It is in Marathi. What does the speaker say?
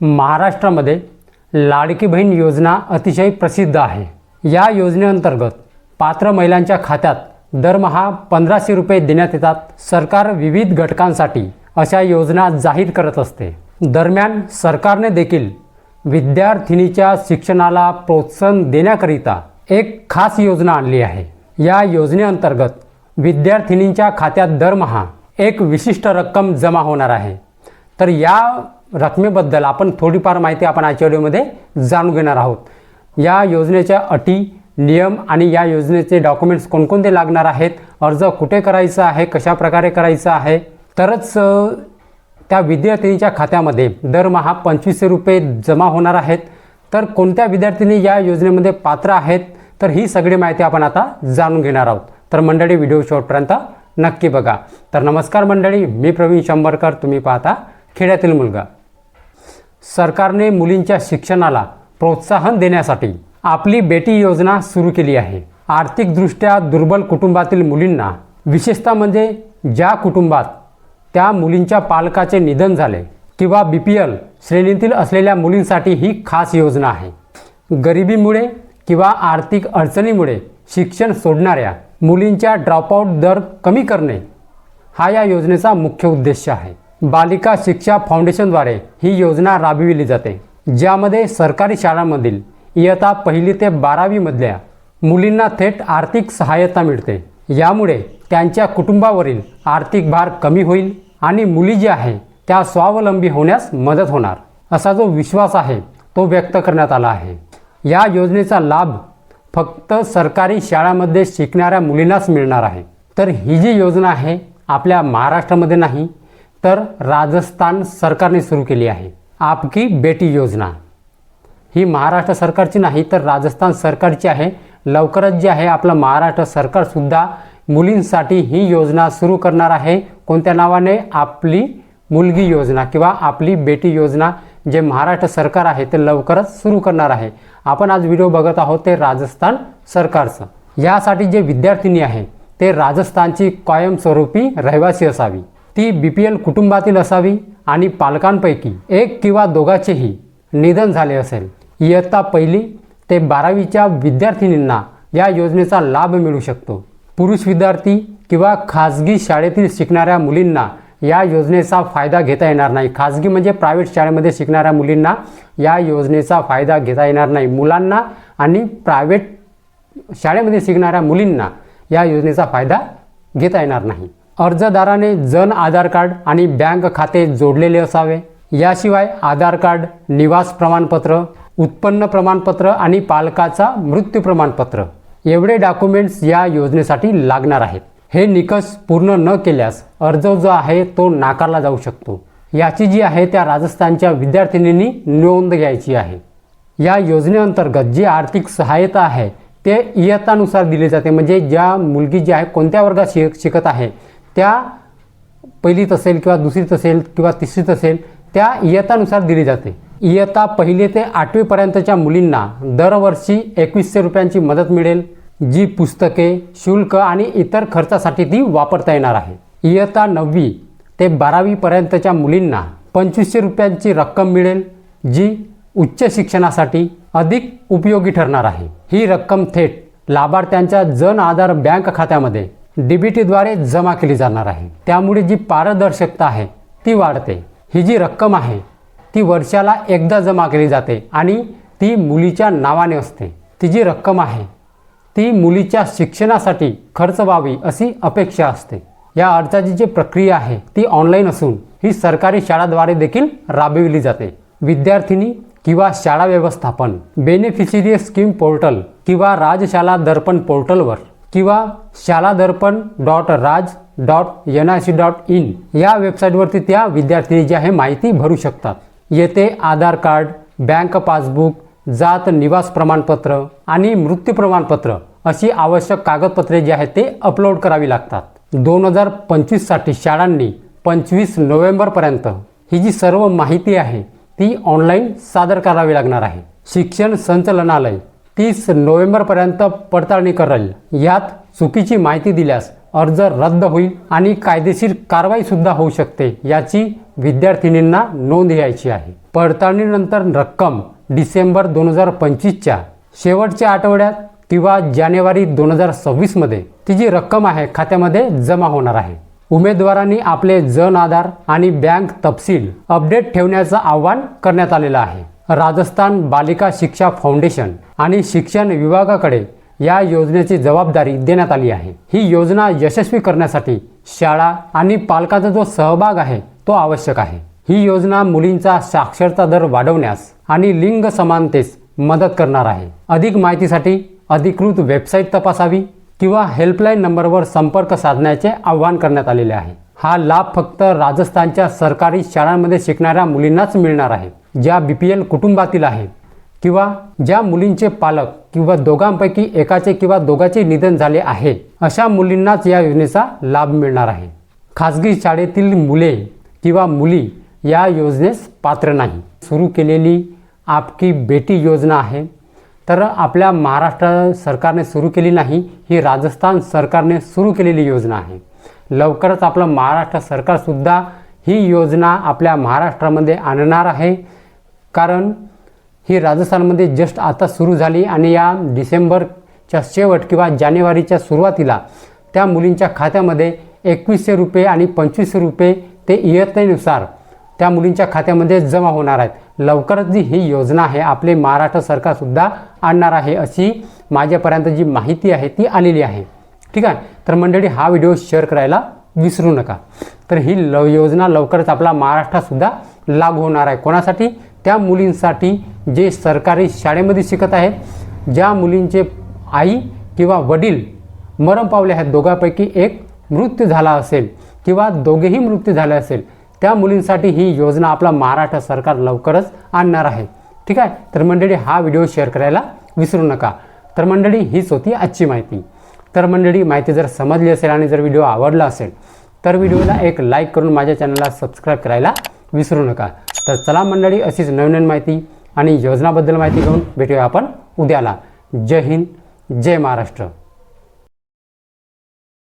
महाराष्ट्रामध्ये लाडकी बहीण योजना अतिशय प्रसिद्ध आहे। या योजनेअंतर्गत पात्र महिलांच्या खात्यात दरमहा 1500 रुपये देण्यात येतात। सरकार विविध घटकांसाठी अशा योजना जाहीर करत असते। दरम्यान सरकारने देखील विद्यार्थिनीच्या शिक्षणाला प्रोत्साहन देण्याकरिता एक खास योजना आणली आहे। या योजनेअंतर्गत विद्यार्थिनींच्या खात्यात दरमहा एक विशिष्ट रक्कम जमा होणार आहे। तर या रकमेबद्दल आपण थोडीफार माहिती आपण आजच्या व्हिडिओमध्ये जाणून घेणार आहोत। या योजनेच्या अटी, नियम आणि या योजनेचे डॉक्युमेंट्स कोणकोणते लागणार आहेत, अर्ज कुठे करायचा आहे, कशा प्रकारे करायचा आहे, तरच त्या विद्यार्थिनीच्या खात्यामध्ये दरमहा 2500 रुपये जमा होणार आहेत। तर कोणत्या विद्यार्थिनी या योजनेमध्ये पात्र आहेत, तर ही सगळी माहिती आपण आता जाणून घेणार आहोत। तर मंडळी, व्हिडिओ शेवटपर्यंत नक्की बघा। तर नमस्कार मंडळी, मी प्रवीण शंभरकर, तुम्ही पाहता खेड्यातील मुलगा। सरकारने मुलींच्या शिक्षणाला प्रोत्साहन देण्यासाठी आपली बेटी योजना सुरू केली आहे। आर्थिकदृष्ट्या दुर्बल कुटुंबातील मुलींना, विशेषतः म्हणजे ज्या कुटुंबात त्या मुलींच्या पालकाचे निधन झाले किंवा BPL श्रेणीतील असलेल्या मुलींसाठी ही खास योजना आहे। गरिबीमुळे किंवा आर्थिक अडचणीमुळे शिक्षण सोडणाऱ्या मुलींच्या ड्रॉपआउट दर कमी करणे हा या योजनेचा मुख्य उद्देश आहे। बालिका शिक्षा फाउंडेशनद्वारे ही योजना राबविली जाते, ज्यामध्ये सरकारी शाळांमधील इयत्ता 1ली ते 12वी मधल्या मुलींना थेट आर्थिक सहाय्यता मिळते। यामुळे त्यांच्या कुटुंबावरील आर्थिक भार कमी होईल आणि मुली जी आहे त्या स्वावलंबी होण्यास मदत होणार, असा जो विश्वास आहे तो व्यक्त करण्यात आला आहे। या योजनेचा लाभ फक्त सरकारी शाळांमध्ये शिकणाऱ्या मुलींनाच मिळणार आहे। तर ही जी योजना आहे आपल्या महाराष्ट्रामध्ये नाही, तर राजस्थान सरकारने सुरू केली आहे। आपकी बेटी योजना ही महाराष्ट्र सरकारची नाही, तर राजस्थान सरकारची आहे। लवकरच जे आहे आपलं महाराष्ट्र सरकारसुद्धा मुलींसाठी ही योजना सुरू करणार आहे। कोणत्या नावाने? आपली मुलगी योजना किंवा आपली बेटी योजना, जे महाराष्ट्र सरकार आहे ते लवकरच सुरू करणार आहे। आपण आज व्हिडिओ बघत आहोत ते राजस्थान सरकारचं। यासाठी जे विद्यार्थिनी आहे ते राजस्थानची कायमस्वरूपी रहिवासी असावी, ती BPL कुटुंबातील असावी आणि पालकांपैकी एक किंवा दोघांचेही निधन झाले असेल। इयत्ता 1ली ते 12वीच्या विद्यार्थिनींना या योजनेचा लाभ मिळू शकतो। पुरुष विद्यार्थी किंवा खाजगी शाळेतील शिकणाऱ्या मुलींना या योजनेचा फायदा घेता येणार नाही। खाजगी म्हणजे प्रायव्हेट शाळेमध्ये शिकणाऱ्या मुलींना या योजनेचा फायदा घेता येणार नाही। मुलांना आणि प्रायव्हेट शाळेमध्ये शिकणाऱ्या मुलींना या योजनेचा फायदा घेता येणार नाही। अर्जदाराने जन आधार कार्ड आणि बँक खाते जोडलेले असावे। याशिवाय आधार कार्ड, निवास प्रमाणपत्र, उत्पन्न प्रमाणपत्र आणि पालकाचा मृत्यू प्रमाणपत्र एवढे डॉक्युमेंट्स या योजनेसाठी लागणार आहेत। हे निकष पूर्ण न केल्यास अर्ज जो आहे तो नाकारला जाऊ शकतो। याची जी आहे त्या राजस्थानच्या विद्यार्थिनींनी नोंद घ्यायची आहे। या योजनेअंतर्गत जी आर्थिक सहायता आहे ते इयत्तानुसार दिली जाते, म्हणजे ज्या मुलगी जी आहे कोणत्या वर्गात शिकत आहे, त्या 1लीत असेल किंवा 2रीत असेल किंवा 3रीत असेल, त्या इयत्तानुसार दिली जाते। इयत्ता 1ली ते 8वी पर्यंतच्या मुलींना दरवर्षी 2100 रुपयांची मदत मिळेल, जी पुस्तके, शुल्क आणि इतर खर्चासाठी ती वापरता येणार आहे। इयत्ता 9वी ते 12वी पर्यंतच्या मुलींना 2500 रुपयांची रक्कम मिळेल, जी उच्च शिक्षणासाठी अधिक उपयोगी ठरणार आहे। ही रक्कम थेट लाभार्थ्यांच्या जन आधार बँक खात्यामध्ये DBTद्वारे जमा केली जाणार आहे। त्यामुळे जी पारदर्शकता आहे ती वाढते। ही जी रक्कम आहे ती वर्षाला एकदा जमा केली जाते आणि ती मुलीच्या नावाने असते। ती जी रक्कम आहे ती मुलीच्या शिक्षणासाठी खर्च व्हावी अशी अपेक्षा असते। या अर्जाची जी प्रक्रिया आहे ती ऑनलाईन असून ही सरकारी शाळांद्वारे देखील राबविली जाते। विद्यार्थिनी किंवा शाळा व्यवस्थापन बेनिफिशियरी स्कीम पोर्टल किंवा राजशाला दर्पण पोर्टलवर किंवा shaladharpan.raj.nic.in या वेबसाईटवरती त्या विद्यार्थिनी जी आहे माहिती भरू शकतात। येथे आधार कार्ड, बँक पासबुक, जात निवास प्रमाणपत्र आणि मृत्यू प्रमाणपत्र अशी आवश्यक कागदपत्रे जी आहेत ते अपलोड करावी लागतात। 2025 साठी शाळांनी 25 नोव्हेंबरपर्यंत ही जी सर्व माहिती आहे ती ऑनलाईन सादर करावी लागणार आहे। शिक्षण संचालनालय 30 नोव्हेंबरपर्यंत पडताळणी करेल। यात चुकीची माहिती दिल्यास अर्ज रद्द होईल आणि कायदेशीर कारवाई सुद्धा होऊ शकते याची विद्यार्थिनींना नोंद घ्यायची आहे। पडताळणीनंतर रक्कम डिसेंबर 2025च्या शेवटच्या आठवड्यात किंवा जानेवारी 2026 मध्ये तिची रक्कम आहे खात्यामध्ये जमा होणार आहे। उमेदवारांनी आपले जन आधार आणि बँक तपशील अपडेट ठेवण्याचं आवाहन करण्यात आलेलं आहे। राजस्थान बालिका शिक्षा फाउंडेशन आणि शिक्षण विभागाकडे या योजनेची जबाबदारी देण्यात आली आहे। ही योजना यशस्वी करण्यासाठी शाळा आणि पालकांचा जो सहभाग आहे तो आवश्यक आहे। ही योजना मुलींचा साक्षरता दर वाढवण्यास आणि लिंग समानतेस मदत करणार आहे। अधिक माहितीसाठी अधिकृत वेबसाईट तपासावी किंवा हेल्पलाईन नंबरवर संपर्क साधण्याचे आवाहन करण्यात आलेले आहे। हा लाभ फक्त राजस्थानच्या सरकारी शाळांमध्ये शिकणाऱ्या मुलींनाच मिळणार आहे। ज्या BPL कुटुंबातील आहेत किंवा ज्या मुलींचे पालक किंवा दोघांपैकी एकाचे किंवा दोघांचे निधन झाले आहे अशा मुलींनाच या योजनेचा लाभ मिळणार आहे। खाजगी शाळेतील मुले किंवा मुली या योजनेस पात्र नाही। सुरू केलेली आपकी बेटी योजना आहे, तर आपल्या महाराष्ट्र सरकारने सुरू केली नाही, ही राजस्थान सरकारने सुरू केलेली योजना आहे। लवकरच आपलं महाराष्ट्र सरकारसुद्धा ही योजना आपल्या महाराष्ट्रामध्ये आणणार आहे, कारण ही राजस्थानमध्ये जस्ट आता सुरू झाली आणि या डिसेंबरच्या शेवट किंवा जानेवारीच्या सुरुवातीला त्या मुलींच्या खात्यामध्ये 2100 रुपये आणि 2500 रुपये ते इयत्तेनुसार त्या मुलींच्या खात्यामध्ये जमा होणार आहेत। लवकरच जी ही योजना आहे आपले महाराष्ट्र सरकारसुद्धा आणणार आहे अशी माझ्यापर्यंत जी माहिती आहे ती आलेली आहे। ठीक आहे, तर मंडळी हा व्हिडिओ शेअर करायला विसरू नका। तर ही योजना लवकरच आपला महाराष्ट्रातसुद्धा लागू होणार आहे। कोणासाठी? त्या मुलींसाठी जे सरकारी शाळेमध्ये शिकत आहेत, ज्या मुलींचे आई किंवा वडील मरण पावले आहेत, दोघांपैकी एक मृत्यू झाला असेल किंवा दोघेही मृत्यू झाले असेल, त्या मुलींसाठी ही योजना आपला महाराष्ट्र सरकार लवकरच आणणार आहे। ठीक आहे, तर मंडळी हा व्हिडिओ शेअर करायला विसरू नका। तर मंडळी हीच होती आजची माहिती। तर मंडळी माहिती जर समजली असेल आणि जर व्हिडिओ आवडला असेल तर व्हिडिओला एक लाईक करून माझ्या चॅनलला सबस्क्राईब करायला विसरू नका। तर चला मंडळी, अशीच नवीन माहिती आणि योजनाबद्दल माहिती घेऊन भेटूया आपण उद्याला। जय हिंद, जय महाराष्ट्र।